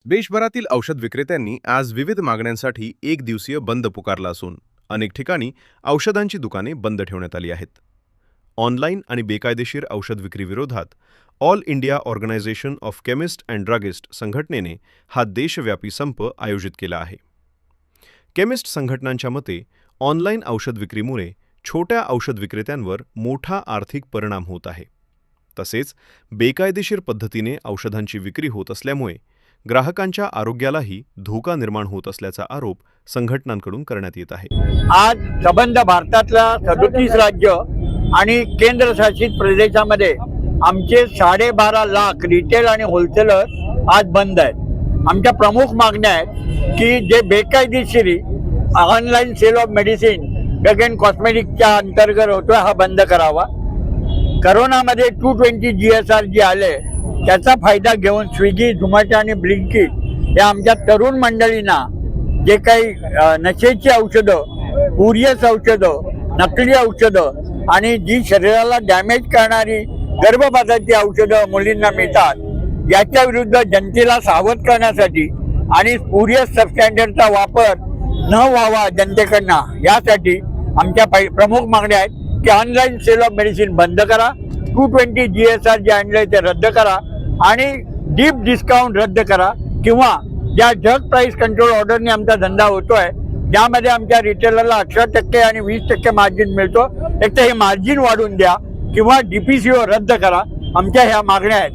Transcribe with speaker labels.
Speaker 1: देशभरातील औषध विक्रेत्यांनी आज विविध मागण्यांसाठी एक दिवसीय बंद पुकारला असून अनेक ठिकाणी औषधांची दुकाने बंद ठेवण्यात आली आहेत. ऑनलाईन आणि बेकायदेशीर औषध विक्री विरोधात all India organisation of chemist and druggist संघटनेने हा देशव्यापी संप आयोजित केला आहे. केमिस्ट संघटनांच्या मते ऑनलाईन औषध विक्रीमुळे छोट्या औषध विक्रेत्यांवर मोठा आर्थिक परिणाम होत आहे. तसेच बेकायदेशीर पद्धतीने औषधांची विक्री होत असल्यामुळे ग्राहकांच्या आरोग्यालाही धोका निर्माण होत असल्याचा आरोप संघटनांकडून करण्यात येत आहे.
Speaker 2: आज संबंध भारतातल्या 37 राज्य आणि केंद्रशासित प्रदेशामध्ये आमचे 12.5 लाख रिटेल आणि होलसेलर आज बंद आहेत. आमच्या प्रमुख मागण्या आहेत की जे बेकायदेशीर online sale of medicine drug and कॉस्मेटिकच्या अंतर्गत होतोय हा बंद करावा. करोनामध्ये 220 GSR जे आले त्याचा फायदा घेऊन स्विगी, झोमॅटो आणि ब्लिंकिट या आमच्या तरुण मंडळींना जे काही नशेची औषधं, स्पुरियस औषधं, नकली औषधं आणि जी शरीराला डॅमेज करणारी गर्भपाताची औषधं मुलींना मिळतात, याच्या विरुद्ध जनतेला सावध करण्यासाठी आणि स्पुरियस सबस्टँडर्डचा वापर न व्हावा जनतेकडनं, यासाठी आमच्या प्रमुख मागण्या आहेत की ऑनलाईन सेल ऑफ मेडिसिन बंद करा, 220 GSR जे आणले ते रद्द करा आणि डीप डिस्काउंट रद्द करा, किंवा ज्या ड्रग प्राईस कंट्रोल ऑर्डरने आमचा धंदा होतोय ज्यामध्ये आमच्या रिटेलरला 18% आणि 20% मार्जिन मिळतो, एक तर हे मार्जिन वाढवून द्या किंवा DPCO रद्द करा. आमच्या ह्या मागण्या आहेत.